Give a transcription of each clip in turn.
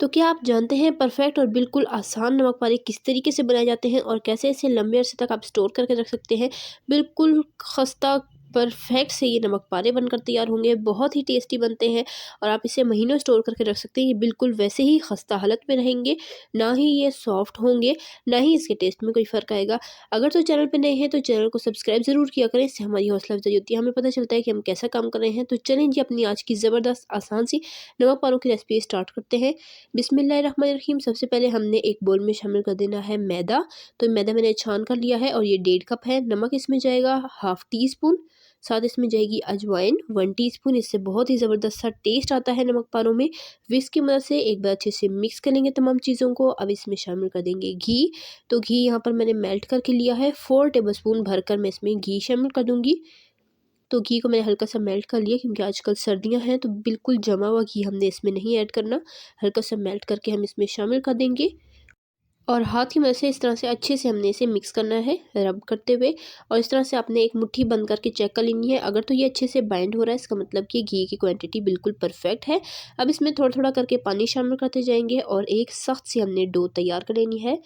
तो क्या आप जानते हैं परफेक्ट और बिल्कुल आसान नमक पारे किस तरीके से बनाए जाते हैं और कैसे इसे लंबे अरसे तक आप स्टोर करके रख सकते हैं। बिल्कुल खस्ता परफेक्ट से ये नमक पारे बनकर तैयार होंगे, बहुत ही टेस्टी बनते हैं और आप इसे महीनों स्टोर करके रख सकते हैं। ये बिल्कुल वैसे ही खस्ता हालत में रहेंगे, ना ही ये सॉफ्ट होंगे, ना ही इसके टेस्ट में कोई फ़र्क आएगा। अगर तो चैनल पे नए हैं तो चैनल को सब्सक्राइब ज़रूर किया करें, इससे हमारी हौसला अफजाई होती है, हमें पता चलता है कि हम कैसा काम कर रहे हैं। तो चलें जी, अपनी आज की ज़बरदस्त आसान सी नमक पारों की रेसिपी स्टार्ट करते हैं। बिस्मिल्लाहिर्रहमानिर्रहीम। सबसे पहले हमने एक बोल में शामिल कर देना है मैदा। तो मैदा मैंने छान कर लिया है और ये 1.5 कप है। नमक इसमें जाएगा हाफ़ टी स्पून, साथ इसमें जाएगी अजवाइन 1 टीस्पून। इससे बहुत ही ज़बरदस्त सा टेस्ट आता है नमक पारों में। विस्क की मदद से एक बार अच्छे से मिक्स कर लेंगे तमाम चीज़ों को। अब इसमें शामिल कर देंगे घी। तो घी यहाँ पर मैंने मेल्ट करके लिया है, 4 टेबलस्पून भरकर मैं इसमें घी शामिल कर दूँगी। तो घी को मैंने हल्का सा मेल्ट कर लिया, क्योंकि आजकल सर्दियां हैं तो बिल्कुल जमा हुआ घी हमने इसमें नहीं ऐड करना। हल्का सा मेल्ट करके हम इसमें शामिल कर देंगे और हाथ की मदद से इस तरह से अच्छे से हमने इसे मिक्स करना है, रब करते हुए। और इस तरह से आपने एक मुट्ठी बंद करके चेक कर लेनी है। अगर तो ये अच्छे से बाइंड हो रहा है, इसका मतलब कि घी की क्वांटिटी बिल्कुल परफेक्ट है। अब इसमें थोड़ा थोड़ा करके पानी शामिल करते जाएंगे और एक सख्त सी हमने डो तैयार कर लेनी है।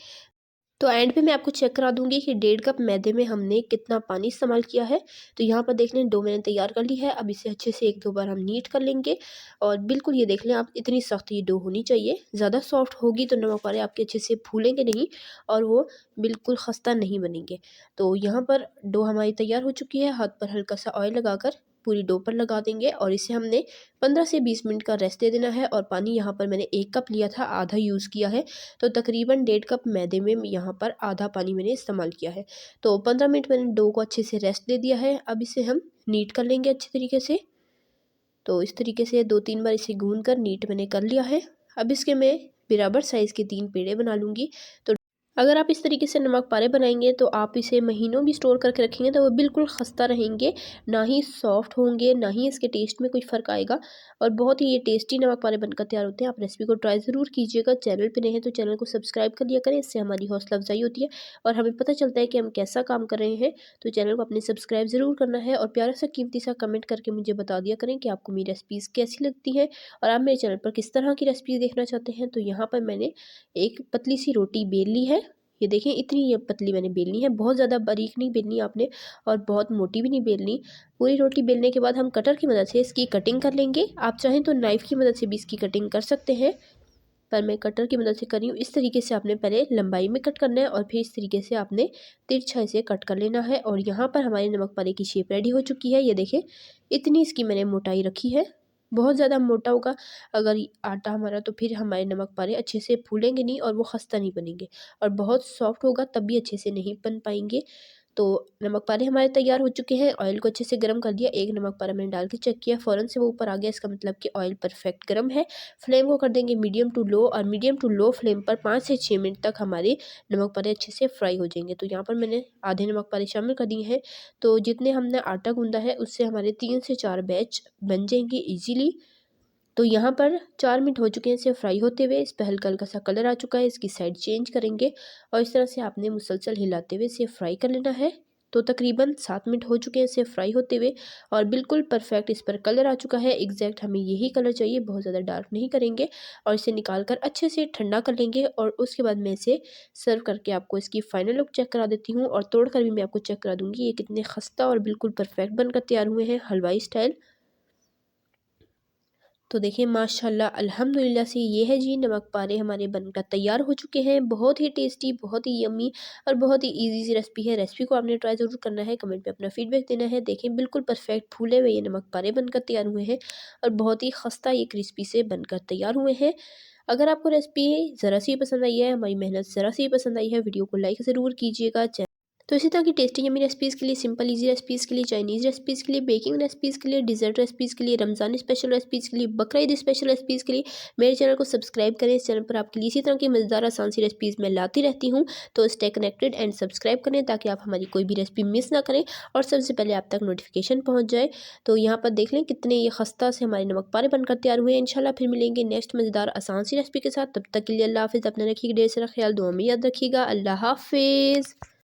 तो एंड पे मैं आपको चेक करा दूंगी कि 1.5 कप मैदे में हमने कितना पानी इस्तेमाल किया है। तो यहाँ पर देख लें, डो मैंने तैयार कर ली है। अब इसे अच्छे से 1-2 बार हम नीट कर लेंगे और बिल्कुल ये देख लें आप, इतनी सख्त ये डो होनी चाहिए। ज़्यादा सॉफ्ट होगी तो नमक पारे आपके अच्छे से फूलेंगे नहीं और वो बिल्कुल खस्ता नहीं बनेंगे। तो यहाँ पर डो हमारी तैयार हो चुकी है। हाथ पर हल्का सा ऑयल लगाकर पूरी डो पर लगा देंगे और इसे हमने 15 से 20 मिनट का रेस्ट दे देना है। और पानी यहाँ पर मैंने 1 कप लिया था, आधा यूज़ किया है। तो तकरीबन 1.5 कप मैदे में यहाँ पर आधा पानी मैंने इस्तेमाल किया है। तो 15 मिनट मैंने डो को अच्छे से रेस्ट दे दिया है। अब इसे हम नीट कर लेंगे अच्छे तरीके से। तो इस तरीके से 2-3 बार इसे गूंद कर नीट मैंने कर लिया है। अब इसके मैं बराबर साइज़ के 3 पेड़े बना लूँगी। तो अगर आप इस तरीके से नमक पारे बनाएंगे तो आप इसे महीनों भी स्टोर करके रखेंगे तो वो बिल्कुल खस्ता रहेंगे, ना ही सॉफ्ट होंगे, ना ही इसके टेस्ट में कोई फ़र्क आएगा। और बहुत ही ये टेस्टी नमक पारे बनकर तैयार होते हैं। आप रेसिपी को ट्राई ज़रूर कीजिएगा। चैनल पे नए हैं तो चैनल को सब्सक्राइब कर लिया करें, इससे हमारी हौसला अफजाई होती है और हमें पता चलता है कि हम कैसा काम कर रहे हैं। तो चैनल को अपने सब्सक्राइब ज़रूर करना है और प्यारा सा कीमती सा कमेंट करके मुझे बता दिया करें कि आपको मेरी रेसिपीज़ कैसी लगती हैं और आप मेरे चैनल पर किस तरह की रेसिपीज़ देखना चाहते हैं। तो यहाँ पर मैंने एक पतली सी रोटी बेल ली है। ये देखें, इतनी ये पतली मैंने बेलनी है, बहुत ज़्यादा बारीक नहीं बेलनी आपने और बहुत मोटी भी नहीं बेलनी। पूरी रोटी बेलने के बाद हम कटर की मदद से इसकी कटिंग कर लेंगे। आप चाहें तो नाइफ़ की मदद से भी इसकी कटिंग कर सकते हैं, पर मैं कटर की मदद से कर रही हूँ। इस तरीके से आपने पहले लंबाई में कट करना है और फिर इस तरीके से आपने तिरछा इसे कट कर लेना है। और यहाँ पर हमारे नमक पारे की शेप रेडी हो चुकी है। ये देखें, इतनी इसकी मैंने मोटाई रखी है। बहुत ज़्यादा मोटा होगा अगर आटा हमारा, तो फिर हमारे नमक पारे अच्छे से फूलेंगे नहीं और वो खस्ता नहीं बनेंगे। और बहुत सॉफ्ट होगा तब भी अच्छे से नहीं बन पाएंगे। तो नमक पारे हमारे तैयार हो चुके हैं। ऑयल को अच्छे से गर्म कर दिया, एक नमक पारा मैंने डाल के चेक किया, फ़ौरन से वो ऊपर आ गया, इसका मतलब कि ऑयल परफेक्ट गर्म है। फ्लेम को कर देंगे मीडियम टू लो और मीडियम टू लो फ्लेम पर 5 से 6 मिनट तक हमारे नमक पारे अच्छे से फ्राई हो जाएंगे। तो यहाँ पर मैंने आधे नमक पारे शामिल कर दिए हैं। तो जितने हमने आटा गूंदा है उससे हमारे 3 से 4 बैच बन जाएंगे ईजीली। तो यहाँ पर 4 मिनट हो चुके हैं इसे फ्राई होते हुए। इस पर हल्का हल्का सा कलर आ चुका है, इसकी साइड चेंज करेंगे और इस तरह से आपने मुसलसल हिलाते हुए इसे फ्राई कर लेना है। तो तकरीबन 7 मिनट हो चुके हैं इसे फ्राई होते हुए और बिल्कुल परफेक्ट इस पर कलर आ चुका है। एग्जैक्ट हमें यही कलर चाहिए, बहुत ज़्यादा डार्क नहीं करेंगे। और इसे निकाल कर अच्छे से ठंडा कर लेंगे और उसके बाद मैं इसे सर्व करके आपको इसकी फाइनल लुक चेक करा देती हूँ और तोड़ कर भी मैं आपको चेक करा दूँगी ये कितने खस्ता और बिल्कुल परफेक्ट बनकर तैयार हुए हैं, हलवाई स्टाइल। तो देखिए, माशाल्लाह अल्हम्दुलिल्लाह से ये है जी, नमक पारे हमारे बनकर तैयार हो चुके हैं। बहुत ही टेस्टी, बहुत ही यम्मी और बहुत ही इजी सी रेसिपी है। रेसिपी को आपने ट्राई ज़रूर करना है, कमेंट पे अपना फीडबैक देना है। देखें, बिल्कुल परफेक्ट फूले हुए ये नमक पारे बनकर तैयार हुए हैं और बहुत ही खस्ता ये क्रिस्पी से बनकर तैयार हुए हैं। अगर आपको रेसिपी ज़रा सी पसंद आई है, हमारी मेहनत ज़रा सी पसंद आई है, वीडियो को लाइक ज़रूर कीजिएगा। तो इसी तरह की टेस्टी यम्मी रेसिपीज़ के लिए, सिंपल इजी रेसिपीज़ के लिए, चाइनीज़ रेसिपीज़ के लिए, बेकिंग रेसिपीज़ के लिए, डिज़र्ट रेसिपीज़ के लिए, रमज़ान स्पेशल रेसिपीज़ के लिए, बकरीद स्पेशल रेसिपीज़ के लिए मेरे चैनल को सब्सक्राइब करें। इस चैनल पर आपके लिए इसी तरह की मज़ेदार आसान सी रेसिपीज़ मैं लाती रहती हूँ। तो स्टे कनेक्टेड एंड सब्सक्राइब करें ताकि आप हमारी कोई भी रेसिपी मिस ना करें और सबसे पहले आप तक नोटिफिकेशन पहुँच जाए। तो यहाँ पर देख लें कितने ये खस्ता से हमारे नमक पारे बनकर तैयार हुए हैं। इंशाल्लाह फिर मिलेंगे नेक्स्ट मज़ेदार आसान सी रेसिपी के साथ। तब तक के लिए अल्लाह हाफ़िज़। अपना रखिएगा ढेर सारा ख्याल, दुआ में याद रखिएगा। अल्लाह हाफ़िज़।